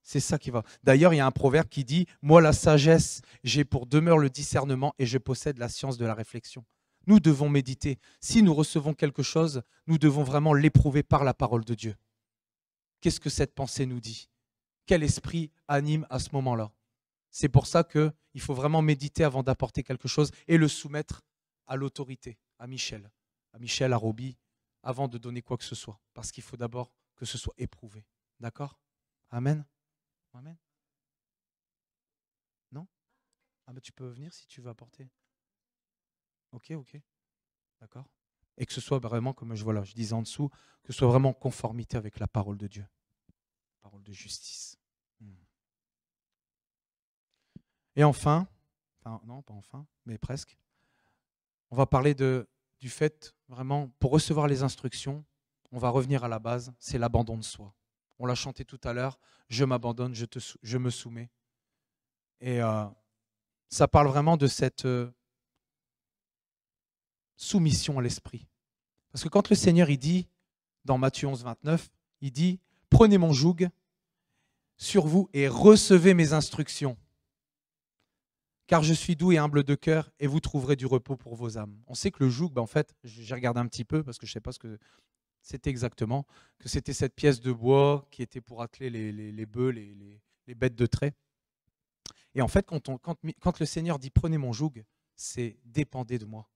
C'est ça qui va. D'ailleurs, il y a un proverbe qui dit, moi la sagesse, j'ai pour demeure le discernement et je possède la science de la réflexion. Nous devons méditer. Si nous recevons quelque chose, nous devons vraiment l'éprouver par la parole de Dieu. Qu'est-ce que cette pensée nous dit? Quel esprit anime à ce moment-là? C'est pour ça qu'il faut vraiment méditer avant d'apporter quelque chose et le soumettre à l'autorité, à Michel, à Roby, avant de donner quoi que ce soit. Parce qu'il faut d'abord que ce soit éprouvé. D'accord? Amen? Amen? Non? Ah ben tu peux venir si tu veux apporter. Ok. D'accord? Et que ce soit vraiment, comme je disais en dessous, que ce soit vraiment en conformité avec la parole de Dieu. Parole de justice. Et enfin, non, pas enfin, mais presque, on va parler du fait, vraiment, pour recevoir les instructions, on va revenir à la base, c'est l'abandon de soi. On l'a chanté tout à l'heure, je m'abandonne, je me soumets. Et ça parle vraiment de cette soumission à l'esprit. Parce que quand le Seigneur, il dit, dans Matthieu 11, 29, il dit, prenez mon joug sur vous et recevez mes instructions. Car je suis doux et humble de cœur et vous trouverez du repos pour vos âmes. On sait que le joug, en fait, j'ai regardé un petit peu parce que je ne sais pas ce que c'était exactement, que c'était cette pièce de bois qui était pour atteler les bœufs, les bêtes de trait. Et en fait, quand le Seigneur dit prenez mon joug, c'est dépendez de moi.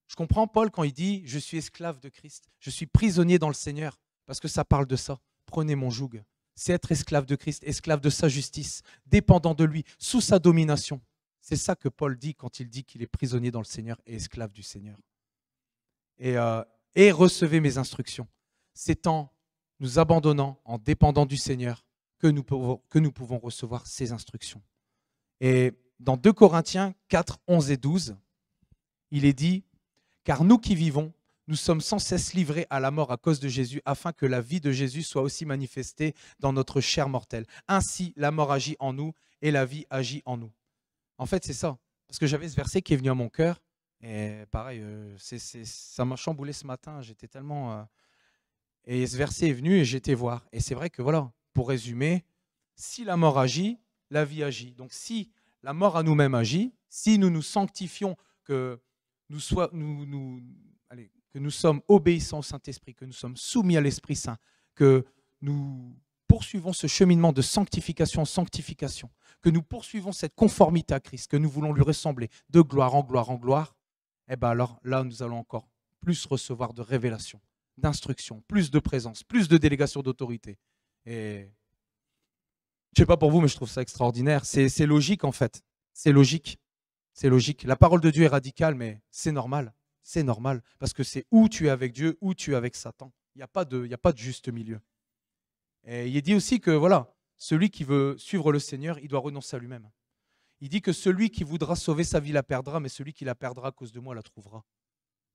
Je comprends Paul quand il dit je suis esclave de Christ, je suis prisonnier dans le Seigneur, parce que ça parle de ça. Prenez mon joug. C'est être esclave de Christ, esclave de sa justice, dépendant de lui, sous sa domination. C'est ça que Paul dit quand il dit qu'il est prisonnier dans le Seigneur et esclave du Seigneur. Et recevez mes instructions. C'est en nous abandonnant, en dépendant du Seigneur, que nous pouvons recevoir ces instructions. Et dans 2 Corinthiens 4, 11 et 12, il est dit « Car nous qui vivons, nous sommes sans cesse livrés à la mort à cause de Jésus, afin que la vie de Jésus soit aussi manifestée dans notre chair mortelle. Ainsi, la mort agit en nous et la vie agit en nous. » En fait, c'est ça. Parce que j'avais ce verset qui est venu à mon cœur. Et pareil, ça m'a chamboulé ce matin. J'étais tellement... Et ce verset est venu et j'ai été voir. Et c'est vrai que voilà, pour résumer, si la mort agit, la vie agit. Donc si la mort à nous-mêmes agit, si nous nous sanctifions, que nous sommes obéissants au Saint-Esprit, que nous sommes soumis à l'Esprit Saint, que nous poursuivons ce cheminement de sanctification en sanctification, que nous poursuivons cette conformité à Christ, que nous voulons lui ressembler de gloire en gloire en gloire, et bien alors là, nous allons encore plus recevoir de révélations, d'instructions, plus de présence, plus de délégation d'autorité. Et je ne sais pas pour vous, mais je trouve ça extraordinaire. C'est logique en fait. C'est logique. C'est logique. La parole de Dieu est radicale, mais c'est normal. C'est normal. Parce que c'est où tu es avec Dieu, où tu es avec Satan. Il n'y a pas de juste milieu. Et il est dit aussi que voilà, celui qui veut suivre le Seigneur, il doit renoncer à lui-même. Il dit que celui qui voudra sauver sa vie la perdra, mais celui qui la perdra à cause de moi la trouvera.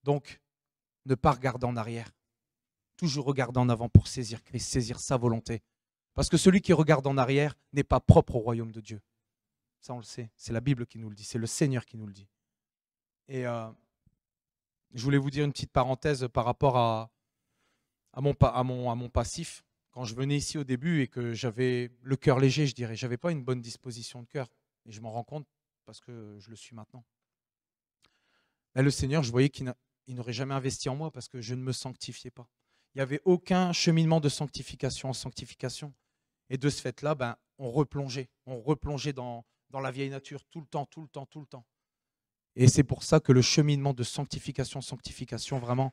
Donc, ne pas regarder en arrière. Toujours regarder en avant pour saisir Christ, saisir sa volonté. Parce que celui qui regarde en arrière n'est pas propre au royaume de Dieu. Ça, on le sait. C'est la Bible qui nous le dit. C'est le Seigneur qui nous le dit. Et je voulais vous dire une petite parenthèse par rapport à mon passif. Quand je venais ici au début et que j'avais le cœur léger, je dirais, je n'avais pas une bonne disposition de cœur. Et je m'en rends compte parce que je le suis maintenant. Mais le Seigneur, je voyais qu'il n'aurait jamais investi en moi parce que je ne me sanctifiais pas. Il n'y avait aucun cheminement de sanctification en sanctification. Et de ce fait-là, on replongeait dans la vieille nature tout le temps. Et c'est pour ça que le cheminement de sanctification, vraiment,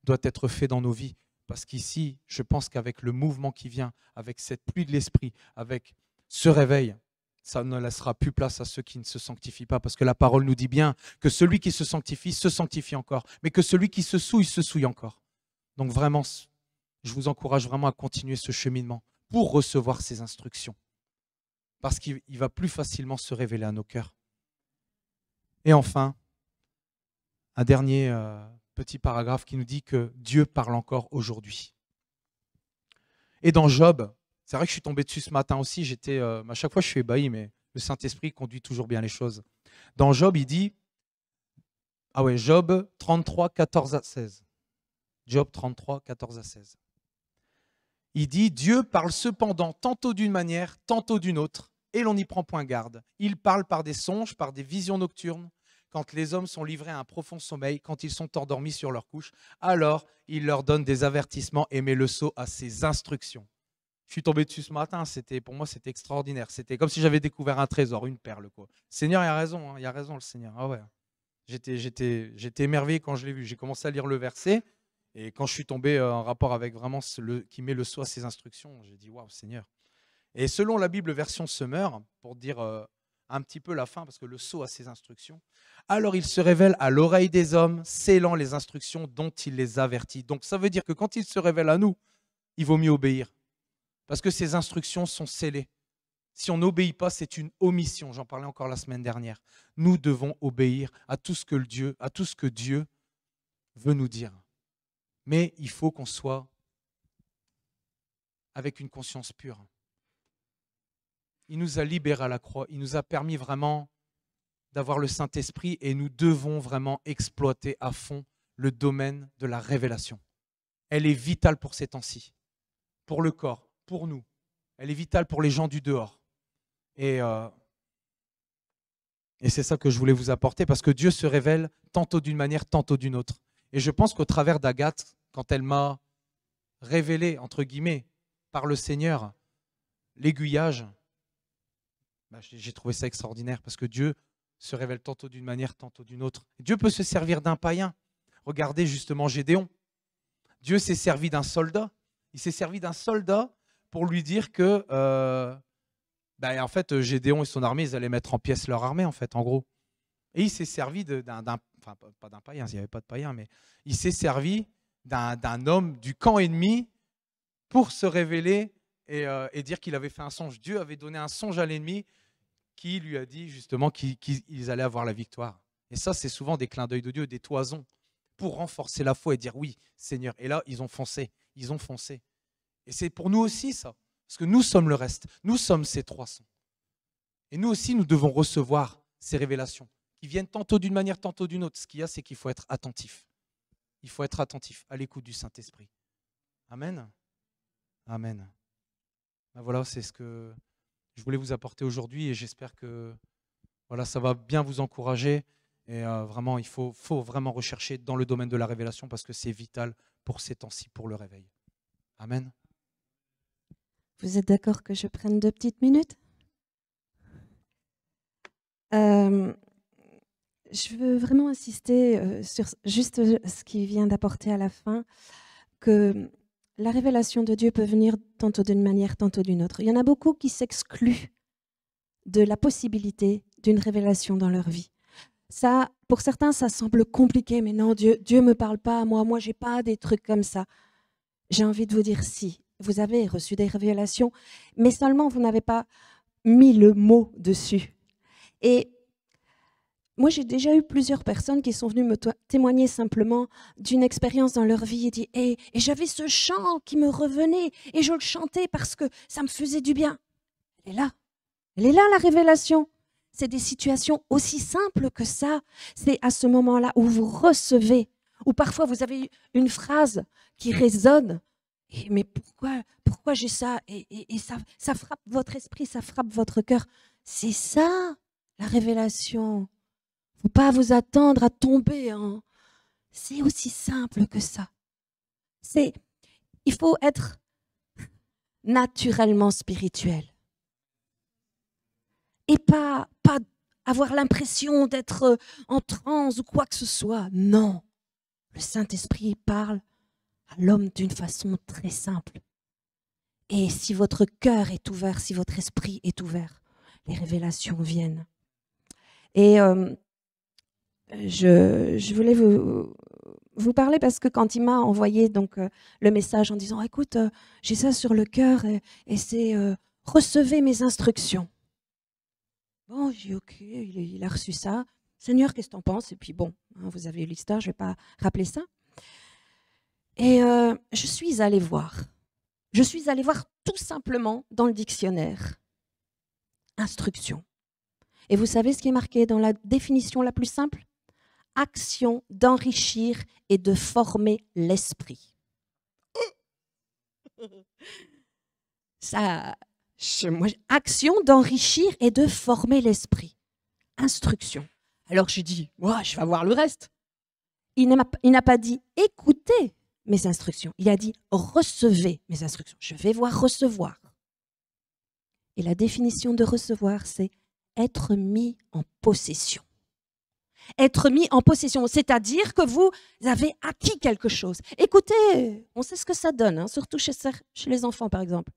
doit être fait dans nos vies. Parce qu'ici, je pense qu'avec le mouvement qui vient, avec cette pluie de l'esprit, avec ce réveil, ça ne laissera plus place à ceux qui ne se sanctifient pas. Parce que la parole nous dit bien que celui qui se sanctifie encore. Mais que celui qui se souille encore. Donc vraiment, je vous encourage vraiment à continuer ce cheminement pour recevoir ces instructions. Parce qu'il va plus facilement se révéler à nos cœurs. Et enfin, un dernier petit paragraphe qui nous dit que Dieu parle encore aujourd'hui. Et dans Job, c'est vrai que je suis tombé dessus ce matin aussi, à chaque fois je suis ébahi, mais le Saint-Esprit conduit toujours bien les choses. Dans Job, il dit, Job 33, 14 à 16. Job 33, 14 à 16. Il dit, Dieu parle cependant tantôt d'une manière, tantôt d'une autre, et l'on n'y prend point garde. Il parle par des songes, par des visions nocturnes, quand les hommes sont livrés à un profond sommeil, quand ils sont endormis sur leur couche, alors il leur donne des avertissements et met le sceau à ses instructions. Je suis tombé dessus ce matin, pour moi c'était extraordinaire. C'était comme si j'avais découvert un trésor, une perle, quoi. Le Seigneur, il a raison, il a raison le Seigneur. Ah ouais. J'étais émerveillé quand je l'ai vu. J'ai commencé à lire le verset. Et quand je suis tombé en rapport avec vraiment qui met le sceau à ses instructions, j'ai dit waouh Seigneur. Et selon la Bible version Semeur, pour dire un petit peu la fin, parce que le sceau a ses instructions, alors il se révèle à l'oreille des hommes, scellant les instructions dont il les avertit. Donc ça veut dire que quand il se révèle à nous, il vaut mieux obéir. Parce que ces instructions sont scellées. Si on n'obéit pas, c'est une omission. J'en parlais encore la semaine dernière. Nous devons obéir à tout ce que Dieu veut nous dire. Mais il faut qu'on soit avec une conscience pure. Il nous a libérés à la croix. Il nous a permis vraiment d'avoir le Saint-Esprit et nous devons vraiment exploiter à fond le domaine de la révélation. Elle est vitale pour ces temps-ci, pour le corps, pour nous. Elle est vitale pour les gens du dehors. Et c'est ça que je voulais vous apporter parce que Dieu se révèle tantôt d'une manière, tantôt d'une autre. Et je pense qu'au travers d'Agathe, quand elle m'a révélé, entre guillemets, par le Seigneur, l'aiguillage, j'ai trouvé ça extraordinaire parce que Dieu se révèle tantôt d'une manière, tantôt d'une autre. Dieu peut se servir d'un païen. Regardez justement Gédéon. Dieu s'est servi d'un soldat. Il s'est servi d'un soldat pour lui dire que, en fait, Gédéon et son armée, ils allaient mettre en pièces leur armée, en fait, en gros. Et il s'est servi pas d'un païen, il n'y avait pas de païen, mais il s'est servi d'un homme du camp ennemi pour se révéler et dire qu'il avait fait un songe. Dieu avait donné un songe à l'ennemi qui lui a dit justement qu'ils allaient avoir la victoire. Et ça, c'est souvent des clins d'œil de Dieu, des toisons, pour renforcer la foi et dire oui, Seigneur. Et là, ils ont foncé. Et c'est pour nous aussi ça, parce que nous sommes le reste. Nous sommes ces 300. Et nous aussi, nous devons recevoir ces révélations qui viennent tantôt d'une manière, tantôt d'une autre. Ce qu'il y a, c'est qu'il faut être attentif. Il faut être attentif à l'écoute du Saint-Esprit. Amen. Amen. Voilà, c'est ce que je voulais vous apporter aujourd'hui et j'espère que voilà, ça va bien vous encourager. Et vraiment, il faut vraiment rechercher dans le domaine de la révélation parce que c'est vital pour ces temps-ci, pour le réveil. Amen. Vous êtes d'accord que je prenne 2 petites minutes ? Je veux vraiment insister sur juste ce qu'il vient d'apporter à la fin, que la révélation de Dieu peut venir tantôt d'une manière, tantôt d'une autre. Il y en a beaucoup qui s'excluent de la possibilité d'une révélation dans leur vie. Ça, pour certains, ça semble compliqué, mais non, Dieu me parle pas à moi. Moi, j'ai pas des trucs comme ça. J'ai envie de vous dire si. Vous avez reçu des révélations, mais seulement vous n'avez pas mis le mot dessus. Et moi, j'ai déjà eu plusieurs personnes qui sont venues me témoigner simplement d'une expérience dans leur vie et dit et j'avais ce chant qui me revenait et je le chantais parce que ça me faisait du bien. Elle est là. Elle est là, la révélation. C'est des situations aussi simples que ça. C'est à ce moment-là où vous recevez, ou parfois vous avez une phrase qui résonne. Mais pourquoi j'ai ça et ça frappe votre esprit, ça frappe votre cœur. C'est ça, la révélation. Il ne faut pas vous attendre à tomber. C'est aussi simple que ça. Il faut être naturellement spirituel. Et pas avoir l'impression d'être en transe ou quoi que ce soit. Non. Le Saint-Esprit parle à l'homme d'une façon très simple. Et si votre cœur est ouvert, si votre esprit est ouvert, les révélations viennent. Et je voulais vous parler parce que quand il m'a envoyé donc, le message en disant « Écoute, j'ai ça sur le cœur et c'est recevez mes instructions ». Bon, j'ai dit ok, il a reçu ça. Seigneur, qu'est-ce que tu en penses? Et puis bon, hein, vous avez eu l'histoire, je ne vais pas rappeler ça. Et je suis allée voir. Je suis allée voir tout simplement dans le dictionnaire. Instruction. Et vous savez ce qui est marqué dans la définition la plus simple? Action d'enrichir et de former l'esprit. Ça, action d'enrichir et de former l'esprit. Instruction. Alors j'ai dit, moi, je vais voir le reste. Il n'a pas dit écoutez mes instructions. Il a dit recevez mes instructions. Je vais voir recevoir. Et la définition de recevoir, c'est être mis en possession. Être mis en possession, c'est-à-dire que vous avez acquis quelque chose. Écoutez, on sait ce que ça donne, hein, surtout chez les enfants, par exemple.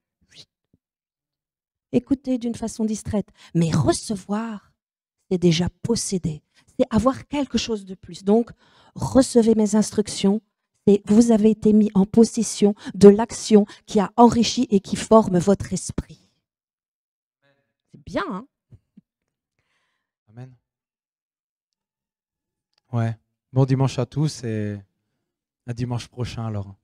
Écouter d'une façon distraite. Mais recevoir, c'est déjà posséder. C'est avoir quelque chose de plus. Donc, recevez mes instructions. Et vous avez été mis en possession de l'action qui a enrichi et qui forme votre esprit. C'est bien, hein? Amen. Ouais. Bon dimanche à tous et à dimanche prochain alors.